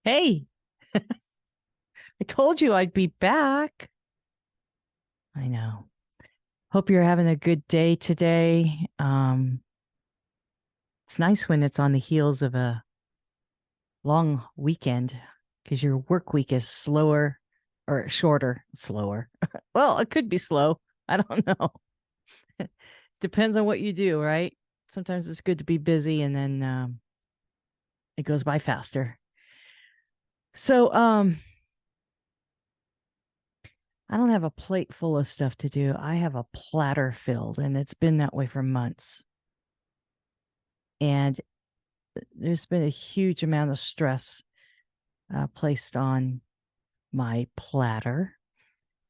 Hey, I told you I'd be back. I know. Hope you're having a good day today. It's nice when it's on the heels of a long weekend because your work week is slower or shorter, slower. Well, it could be slow. I don't know. Depends on what you do, right? Sometimes it's good to be busy and then it goes by faster. So, I don't have a plate full of stuff to do. I have a platter filled, and it's been that way for months. And there's been a huge amount of stress placed on my platter.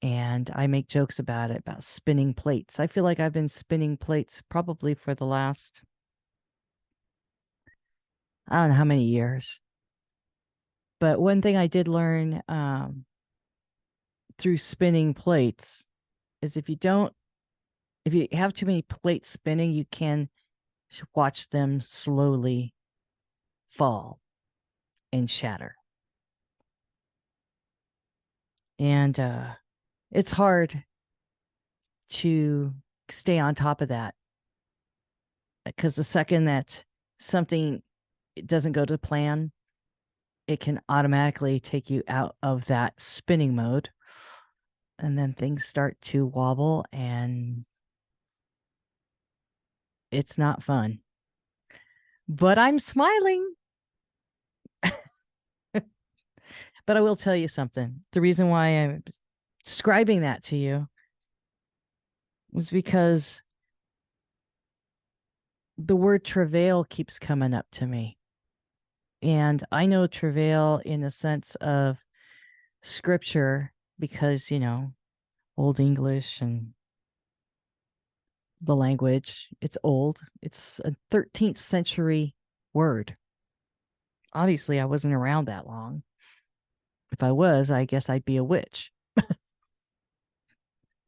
And I make jokes about it, about spinning plates. I feel like I've been spinning plates probably for the last, I don't know how many years. But one thing I did learn through spinning plates is if you have too many plates spinning, you can watch them slowly fall and shatter. And it's hard to stay on top of that because the second that something doesn't go to plan, it can automatically take you out of that spinning mode. And then things start to wobble and it's not fun. But I'm smiling. But I will tell you something. The reason why I'm describing that to you was because the word travail keeps coming up to me. And I know travail in a sense of scripture because, Old English and the language, it's old. It's a 13th century word. Obviously, I wasn't around that long. If I was, I guess I'd be a witch.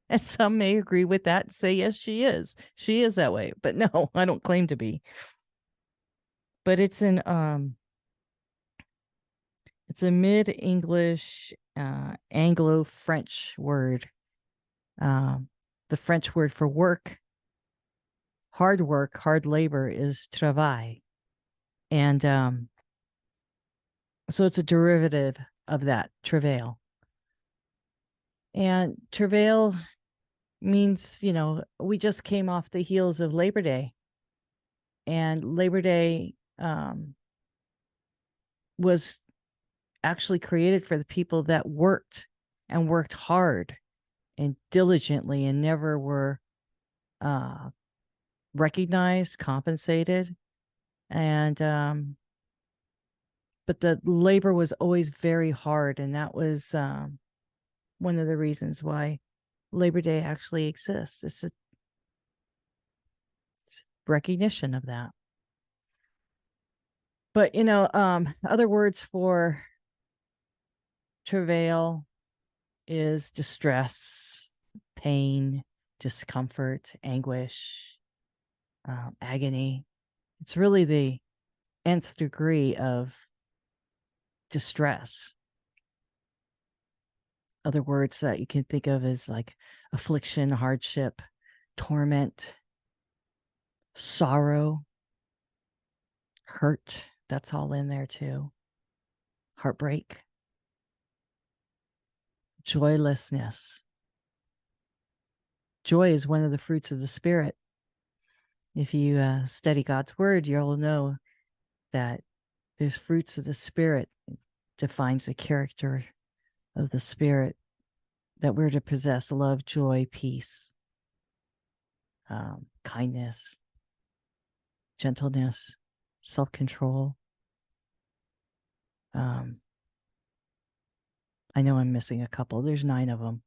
And some may agree with that and say, yes, she is. She is that way. But no, I don't claim to be. But it's a mid-English Anglo-French word. Um, the French word for work, hard labor is travail. And so it's a derivative of that, travail. And travail means, we just came off the heels of Labor Day. And Labor Day was actually created for the people that worked and worked hard and diligently and never were recognized, compensated. And but the labor was always very hard, and that was one of the reasons why Labor Day actually exists. It's a recognition of that. But other words for travail is distress, pain, discomfort, anguish, agony. It's really the nth degree of distress. Other words that you can think of as like affliction, hardship, torment, sorrow, hurt. That's all in there too. Heartbreak, joylessness. Joy is one of the fruits of the Spirit. If you study God's word, you'll know that there's fruits of the Spirit. It defines the character of the Spirit that we're to possess: love, joy, peace, kindness, gentleness, self-control. I know I'm missing a couple. There's 9 of them.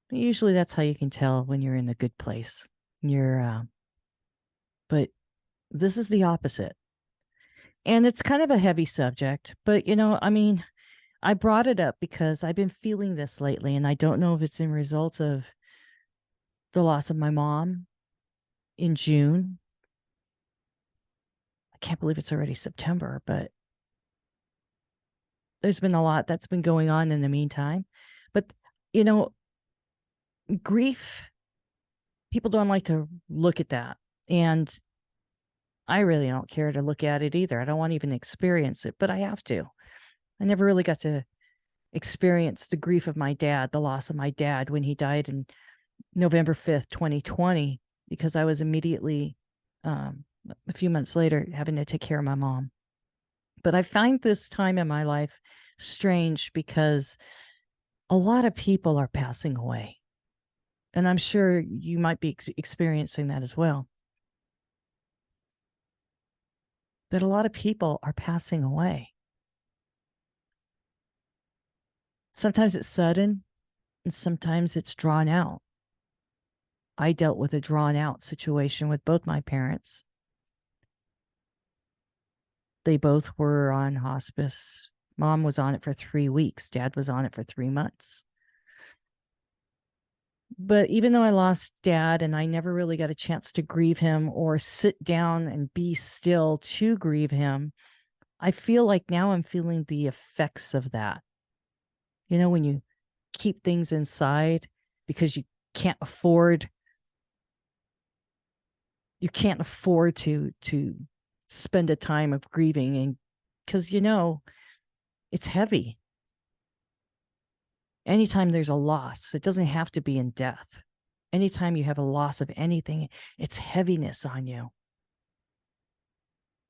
Usually that's how you can tell when you're in a good place. But this is the opposite. And it's kind of a heavy subject, but I brought it up because I've been feeling this lately, and I don't know if it's in result of the loss of my mom in June. I can't believe it's already September, but there's been a lot that's been going on in the meantime. But, you know, grief, people don't like to look at that. And I really don't care to look at it either. I don't want to even experience it, but I have to. I never really got to experience the grief of my dad, the loss of my dad when he died in November 5th, 2020, because I was immediately, a few months later, having to take care of my mom. But I find this time in my life strange because a lot of people are passing away. And I'm sure you might be experiencing that as well. That a lot of people are passing away. Sometimes it's sudden and sometimes it's drawn out. I dealt with a drawn out situation with both my parents. They both were on hospice. Mom was on it for 3 weeks. Dad was on it for 3 months. But even though I lost dad and I never really got a chance to grieve him or sit down and be still to grieve him, I feel like now I'm feeling the effects of that. You know, when you keep things inside because can't afford to spend a time of grieving, and because it's heavy. Anytime there's a loss, it doesn't have to be in death. Anytime you have a loss of anything, it's heaviness on you.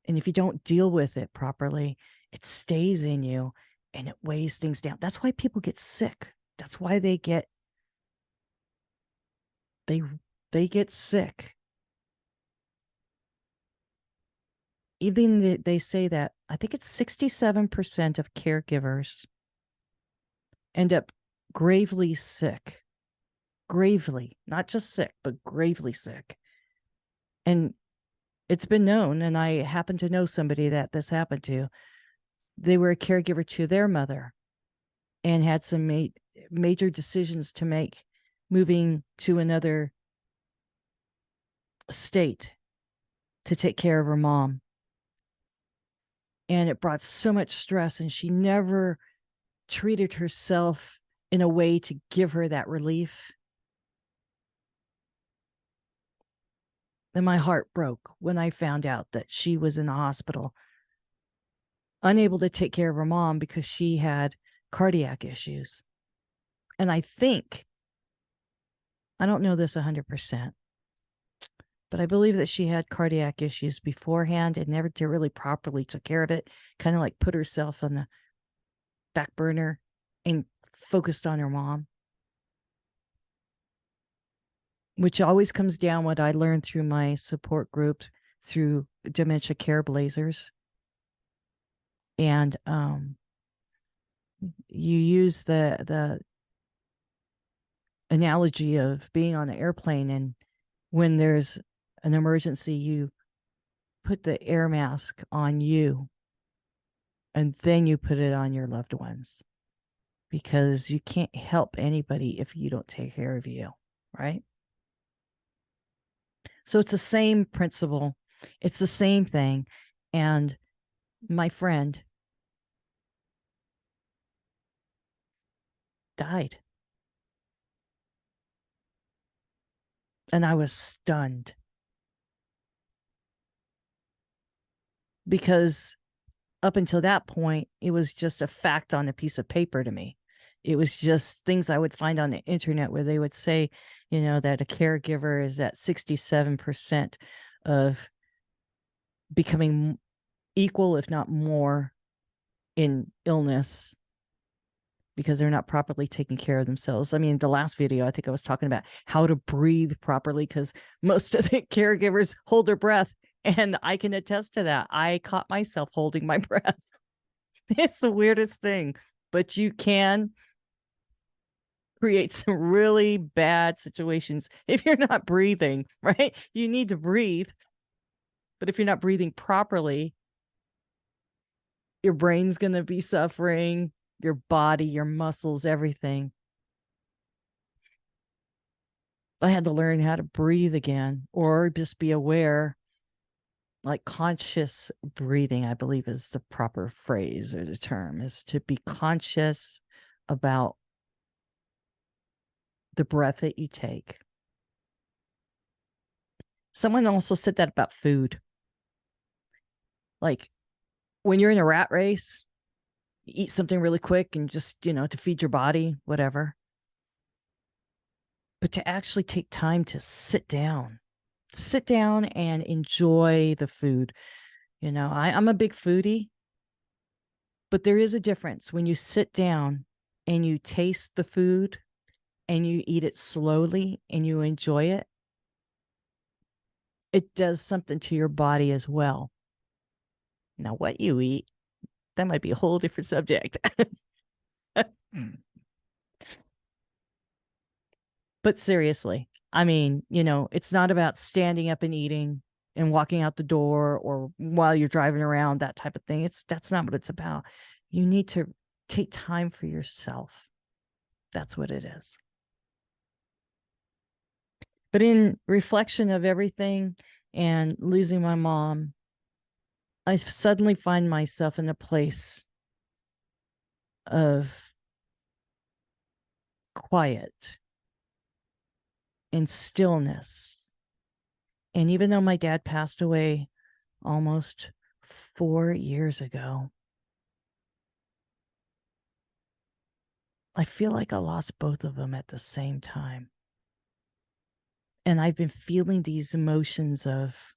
And if you don't deal with it properly, it stays in you and it weighs things down. That's why people get sick. That's why they get sick. Even they say that I think it's 67% of caregivers end up gravely sick. Gravely, not just sick, but gravely sick. And it's been known, and I happen to know somebody that this happened to. They were a caregiver to their mother and had some major decisions to make, moving to another state to take care of her mom. And it brought so much stress, and she never treated herself in a way to give her that relief. And my heart broke when I found out that she was in the hospital, unable to take care of her mom because she had cardiac issues. And I don't know this 100%, but I believe that she had cardiac issues beforehand and never really properly took care of it, kind of like put herself on the back burner and focused on her mom, which always comes down what I learned through my support group through Dementia Careblazers. And you use the analogy of being on an airplane, and when there's an emergency, you put the air mask on you and then you put it on your loved ones, because you can't help anybody if you don't take care of you, right? So it's the same principle. It's the same thing. And my friend died. And I was stunned because up until that point, it was just a fact on a piece of paper to me. It was just things I would find on the internet where they would say, that a caregiver is at 67% of becoming equal, if not more, in illness because they're not properly taking care of themselves. I mean, the last video, I think I was talking about how to breathe properly because most of the caregivers hold their breath. And I can attest to that. I caught myself holding my breath. It's the weirdest thing, but you can create some really bad situations if you're not breathing, right? You need to breathe. But if you're not breathing properly, your brain's going to be suffering, your body, your muscles, everything. I had to learn how to breathe again, or just be aware like conscious breathing, I believe is the proper phrase or the term, is to be conscious about the breath that you take. Someone also said that about food. Like when you're in a rat race, you eat something really quick and just, to feed your body, whatever. But to actually take time to sit down and enjoy the food. I'm a big foodie, but there is a difference when you sit down and you taste the food and you eat it slowly and you enjoy it. It does something to your body as well. Now, what you eat, that might be a whole different subject. But seriously, I mean, it's not about standing up and eating and walking out the door or while you're driving around, that type of thing. That's not what it's about. You need to take time for yourself. That's what it is. But in reflection of everything and losing my mom, I suddenly find myself in a place of quiet and stillness. And even though my dad passed away almost 4 years ago, I feel like I lost both of them at the same time. And I've been feeling these emotions of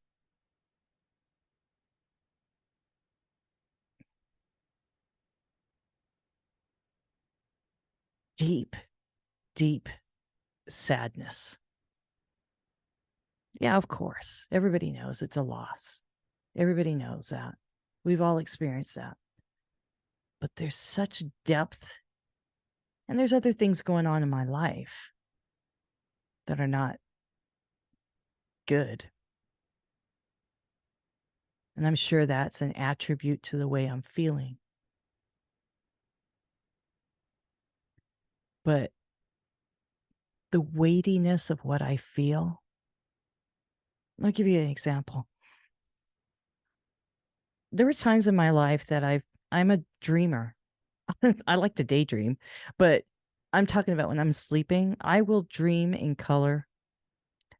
deep, deep sadness. Yeah, of course. Everybody knows it's a loss. Everybody knows that. We've all experienced that. But there's such depth, and there's other things going on in my life that are not good. And I'm sure that's an attribute to the way I'm feeling. But the weightiness of what I feel, I'll give you an example. There were times in my life that I'm a dreamer. I like to daydream, but I'm talking about when I'm sleeping, I will dream in color.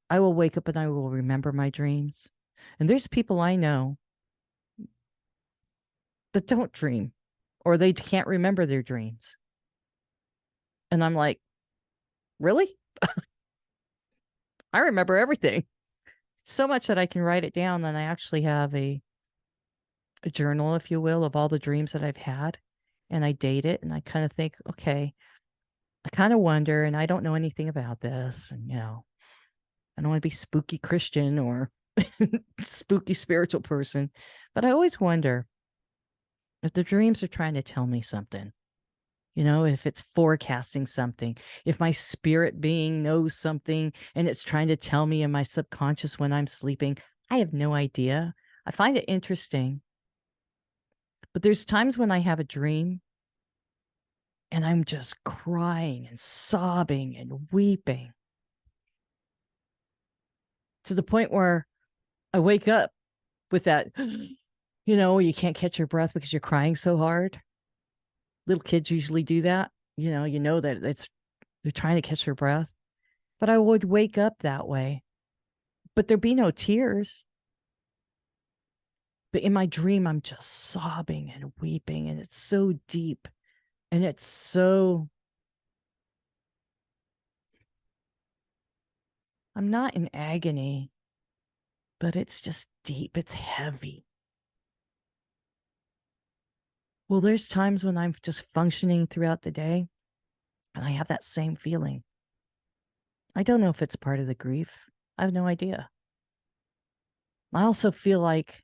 I will wake up and I will remember my dreams. And there's people I know that don't dream or they can't remember their dreams. And I'm like, really? I remember everything. So much that I can write it down. And I actually have a journal, if you will, of all the dreams that I've had. And I date it and I kind of think, okay, I kind of wonder, and I don't know anything about this. And, I don't want to be spooky Christian or spooky spiritual person, but I always wonder if the dreams are trying to tell me something. If it's forecasting something, if my spirit being knows something and it's trying to tell me in my subconscious when I'm sleeping, I have no idea. I find it interesting. But there's times when I have a dream and I'm just crying and sobbing and weeping to the point where I wake up with that, you can't catch your breath because you're crying so hard. Little kids usually do that. That they're trying to catch their breath. But I would wake up that way. But there'd be no tears. But in my dream, I'm just sobbing and weeping, and it's so deep. And it's so, I'm not in agony, but it's just deep. It's heavy. Well, there's times when I'm just functioning throughout the day, and I have that same feeling. I don't know if it's part of the grief. I have no idea. I also feel like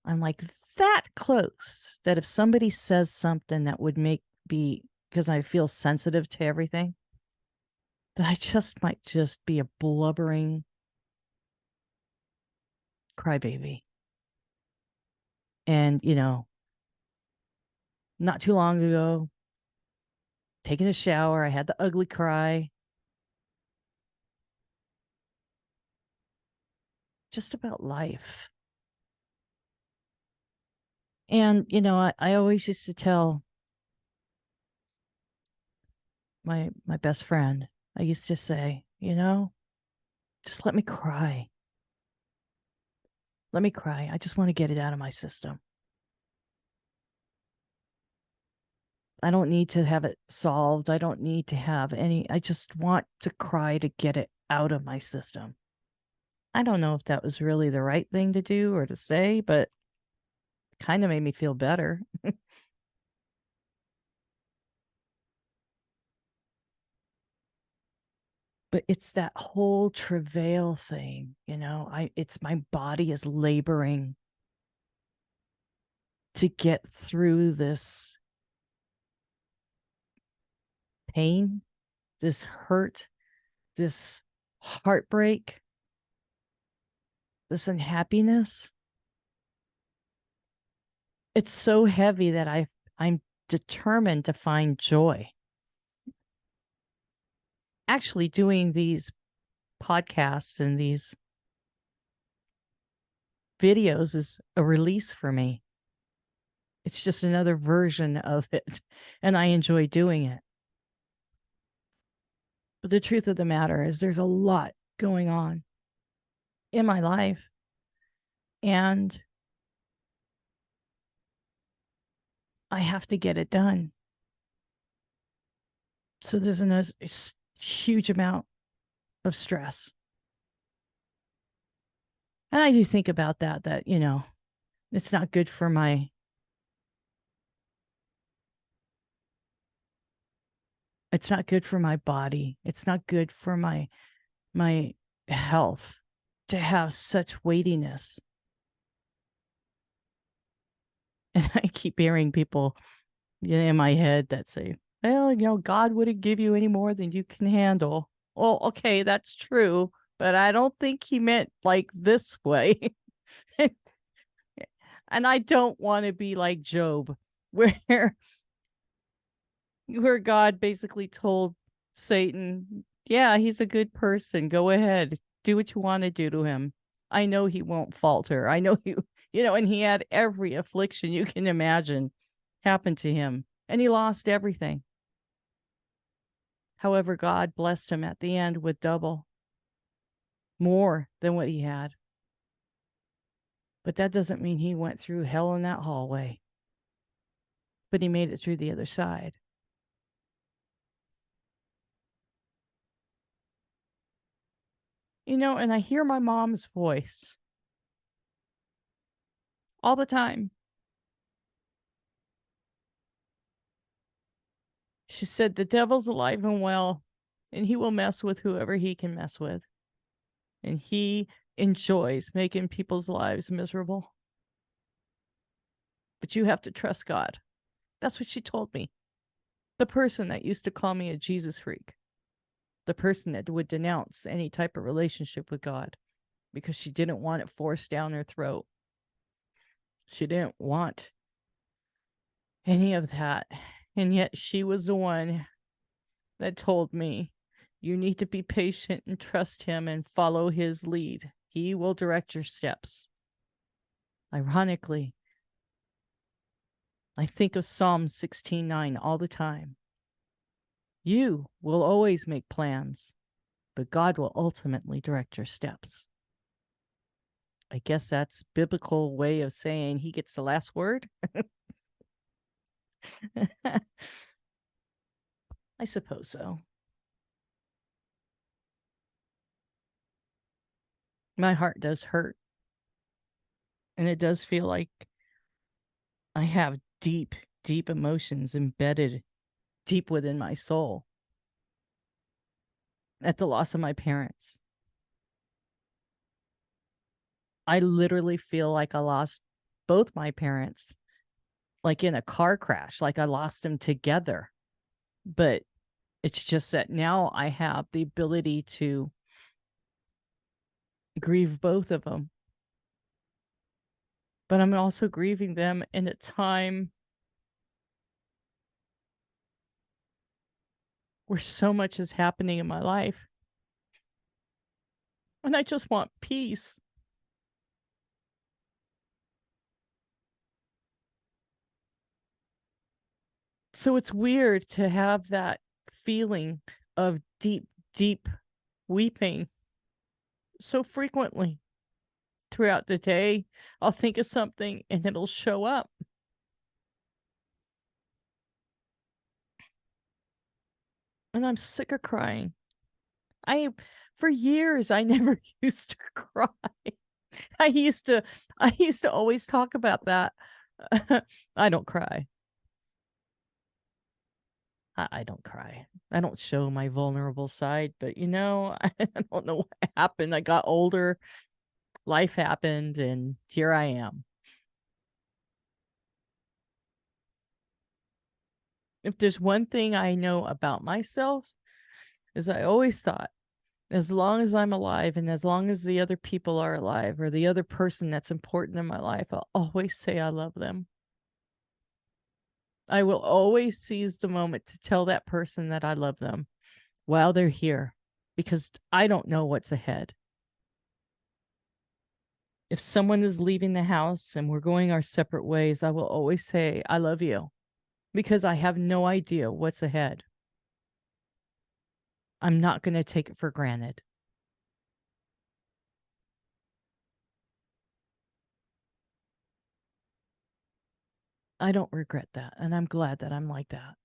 I'm like that close that if somebody says something that would make me, because I feel sensitive to everything, that I just might just be a blubbering crybaby. And, not too long ago, taking a shower, I had the ugly cry just about life. And, I always used to tell my best friend, I used to say, just let me cry. Let me cry. I just want to get it out of my system. I don't need to have it solved. I don't need to have I just want to cry to get it out of my system. I don't know if that was really the right thing to do or to say, but kind of made me feel better. But it's that whole travail thing, it's my body is laboring to get through this pain, this hurt, this heartbreak, this unhappiness. It's so heavy that I'm determined to find joy. Actually, doing these podcasts and these videos is a release for me. It's just another version of it, and I enjoy doing it. But the truth of the matter is there's a lot going on in my life, and I have to get it done. So there's a huge amount of stress. And I do think about that, it's not good for it's not good for my body. It's not good for my health to have such weightiness. And I keep hearing people in my head that say, well, God wouldn't give you any more than you can handle. Well, okay, that's true, but I don't think he meant like this way. And I don't want to be like Job, where God basically told Satan, yeah, he's a good person. Go ahead. Do what you want to do to him. I know he won't falter. I know and he had every affliction you can imagine happen to him, and he lost everything. However, God blessed him at the end with double, more than what he had. But that doesn't mean he went through hell in that hallway. But he made it through the other side. And I hear my mom's voice all the time. She said, the devil's alive and well, and he will mess with whoever he can mess with. And he enjoys making people's lives miserable. But you have to trust God. That's what she told me. The person that used to call me a Jesus freak. The person that would denounce any type of relationship with God because she didn't want it forced down her throat. She didn't want any of that. And yet she was the one that told me, you need to be patient and trust him and follow his lead. He will direct your steps. Ironically, I think of Psalm 16:9 all the time. You will always make plans, but God will ultimately direct your steps. I guess that's biblical way of saying he gets the last word. I suppose so. My heart does hurt. And it does feel like I have deep, deep emotions embedded deep within my soul at the loss of my parents. I literally feel like I lost both my parents, like in a car crash, like I lost them together. But it's just that now I have the ability to grieve both of them. But I'm also grieving them in a time where so much is happening in my life. And I just want peace. So it's weird to have that feeling of deep, deep weeping so frequently throughout the day. I'll think of something and it'll show up. And I'm sick of crying. I For years I never used to cry. I used to I used to always talk about that. I don't cry. I don't cry. I don't show my vulnerable side, but I don't know what happened. I got older, life happened, and here I am. If there's one thing I know about myself, is I always thought, as long as I'm alive and as long as the other people are alive or the other person that's important in my life, I'll always say I love them. I will always seize the moment to tell that person that I love them while they're here, because I don't know what's ahead. If someone is leaving the house and we're going our separate ways, I will always say, I love you, because I have no idea what's ahead. I'm not going to take it for granted. I don't regret that. And I'm glad that I'm like that.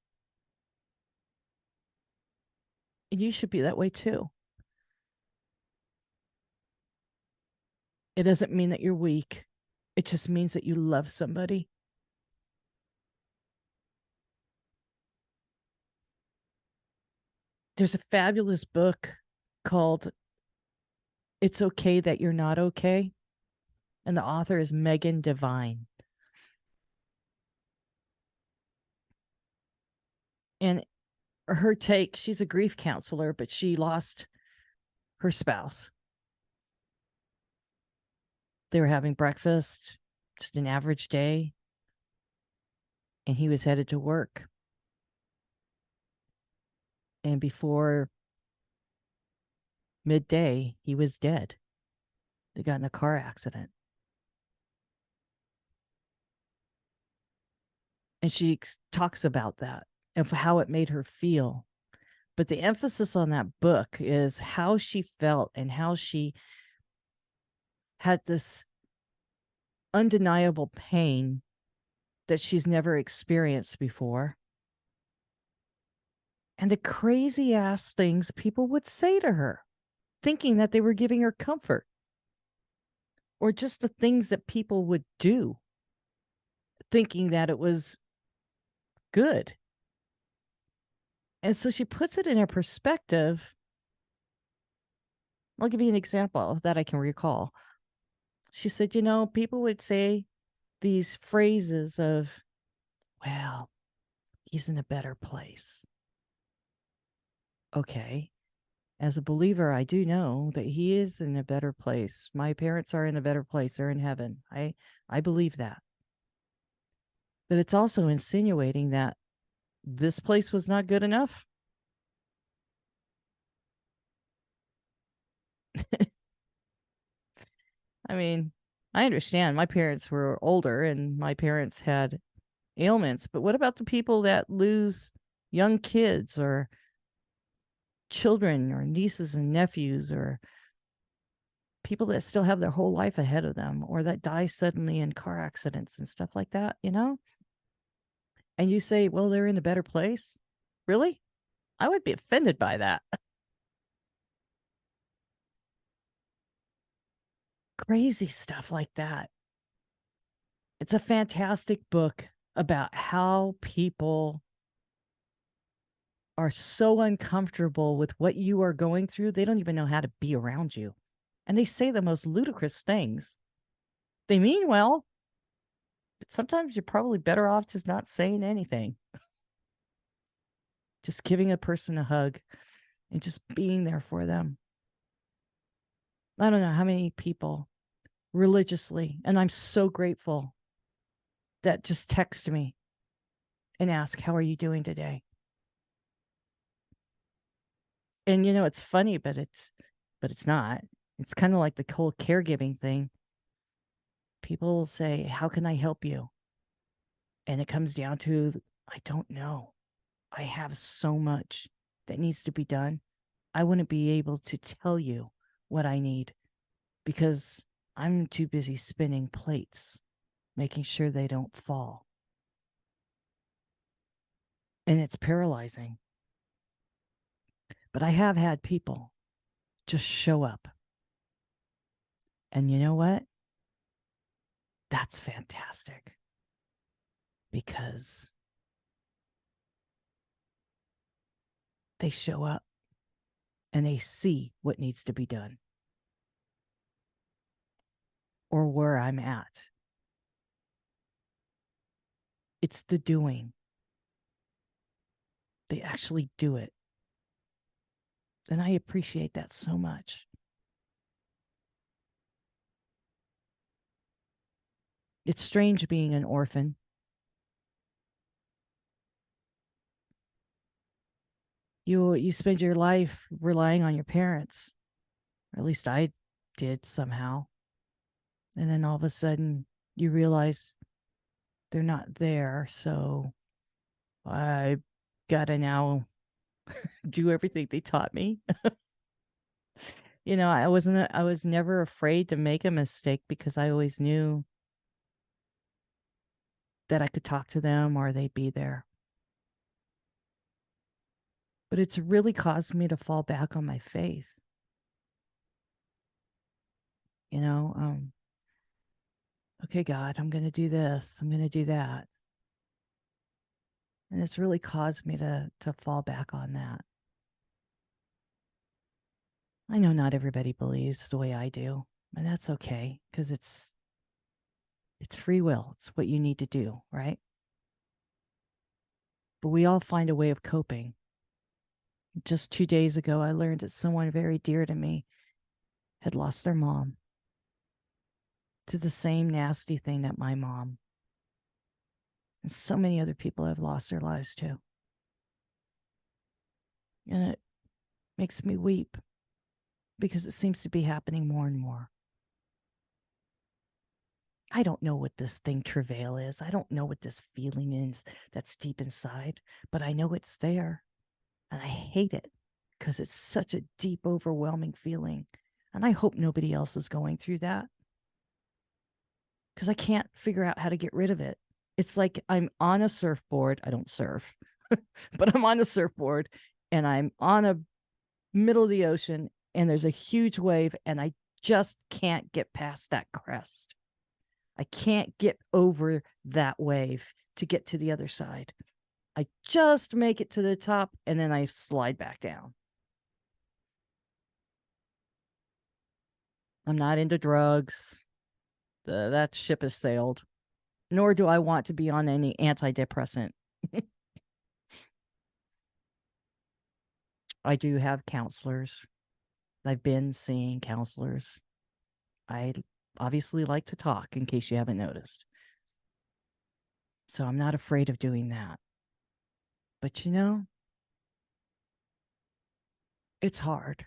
And you should be that way too. It doesn't mean that you're weak. It just means that you love somebody. There's a fabulous book called It's Okay That You're Not Okay. And the author is Megan Devine. And her take, she's a grief counselor, but she lost her spouse. They were having breakfast, just an average day, and he was headed to work. And before midday, he was dead. They got in a car accident. And she talks about that, of how it made her feel. But the emphasis on that book is how she felt and how she had this undeniable pain that she's never experienced before. And the crazy ass things people would say to her, thinking that they were giving her comfort, or just the things that people would do, thinking that it was good. And so she puts it in a perspective. I'll give you an example that I can recall. She said, people would say these phrases of, well, he's in a better place. Okay. As a believer, I do know that he is in a better place. My parents are in a better place. They're in heaven. I believe that. But it's also insinuating that this place was not good enough. I mean, I understand my parents were older and my parents had ailments, but what about the people that lose young kids or children or nieces and nephews, or people that still have their whole life ahead of them, or that die suddenly in car accidents and stuff like that, And you say, well, they're in a better place. Really? I would be offended by that. Crazy stuff like that. It's a fantastic book about how people are so uncomfortable with what you are going through, they don't even know how to be around you. And they say the most ludicrous things. They mean well, but sometimes you're probably better off just not saying anything. Just giving a person a hug and just being there for them. I don't know how many people religiously, and I'm so grateful, that just text me and ask, how are you doing today? And it's funny, but it's not. It's kind of like the whole caregiving thing. People say, how can I help you? And it comes down to I don't know. I have so much that needs to be done. I wouldn't be able to tell you what I need because I'm too busy spinning plates, making sure they don't fall. And it's paralyzing. But I have had people just show up. And you know what? That's fantastic because they show up and they see what needs to be done or where I'm at. It's the doing. They actually do it. And I appreciate that so much. It's strange being an orphan. You spend your life relying on your parents, or at least I did somehow. And then all of a sudden you realize they're not there. So I gotta now do everything they taught me. I was never afraid to make a mistake because I always knew that I could talk to them or they'd be there. But it's really caused me to fall back on my faith. You know, okay, God, I'm going to do this. I'm going to do that. And it's really caused me to fall back on that. I know not everybody believes the way I do, and that's okay because it's free will. It's what you need to do, right? But we all find a way of coping. Just 2 days ago, I learned that someone very dear to me had lost their mom to the same nasty thing that my mom and so many other people have lost their lives to. And it makes me weep because it seems to be happening more and more. I don't know what this thing travail is. I don't know what this feeling is that's deep inside, but I know it's there. And I hate it because it's such a deep, overwhelming feeling. And I hope nobody else is going through that because I can't figure out how to get rid of it. It's like I'm on a surfboard. I don't surf, but I'm on a surfboard and I'm on a middle of the ocean and there's a huge wave and I just can't get past that crest. I can't get over that wave to get to the other side. I just make it to the top and then I slide back down. I'm not into drugs. That ship has sailed. Nor do I want to be on any antidepressant. I do have counselors. I've been seeing counselors. I obviously like to talk in case you haven't noticed. So I'm not afraid of doing that. But it's hard.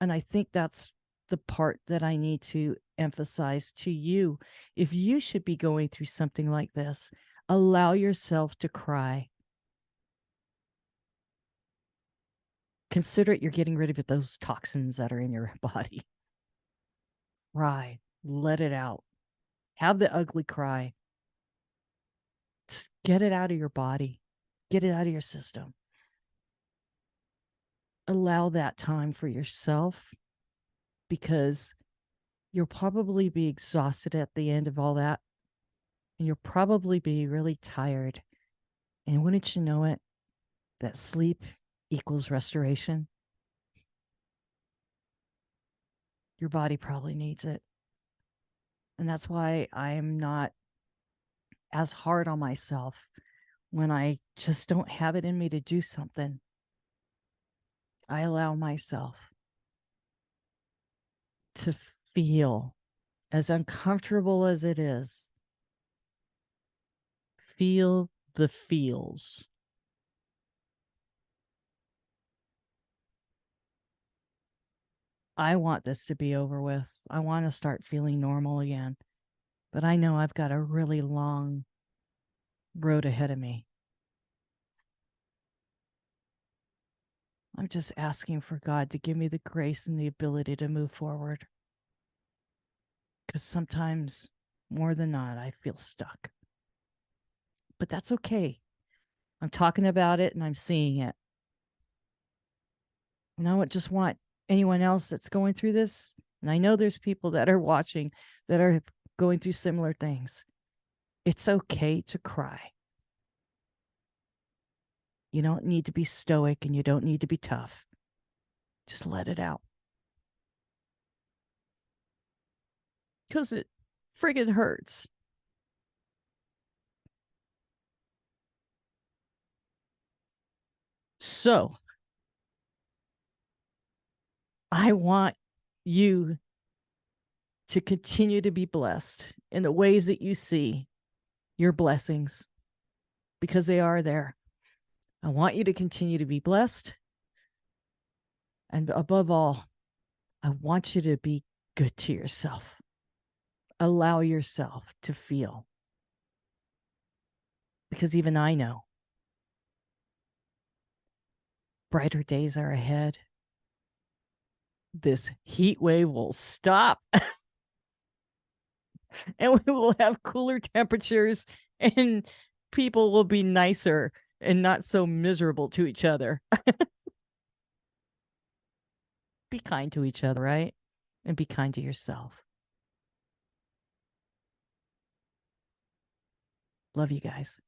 And I think that's the part that I need to emphasize to you. If you should be going through something like this, allow yourself to cry. Consider it you're getting rid of those toxins that are in your body. Cry, let it out. Have the ugly cry. Just get it out of your body, get it out of your system. Allow that time for yourself because you'll probably be exhausted at the end of all that. And you'll probably be really tired. And wouldn't you know it, that sleep equals restoration. Your body probably needs it. And that's why I'm not as hard on myself when I just don't have it in me to do something. I allow myself to feel, as uncomfortable as it is, feel the feels. I want this to be over with. I want to start feeling normal again. But I know I've got a really long road ahead of me. I'm just asking for God to give me the grace and the ability to move forward. Because sometimes, more than not, I feel stuck. But that's okay. I'm talking about it and I'm seeing it. And I would just want anyone else that's going through this, and I know there's people that are watching that are going through similar things. It's okay to cry. You don't need to be stoic and you don't need to be tough. Just let it out. Because it friggin' hurts. So I want you to continue to be blessed in the ways that you see your blessings, because they are there. I want you to continue to be blessed. And above all, I want you to be good to yourself. Allow yourself to feel. Because even I know brighter days are ahead. This heat wave will stop and we will have cooler temperatures and people will be nicer and not so miserable to each other. Be kind to each other, right? And be kind to yourself. Love you guys.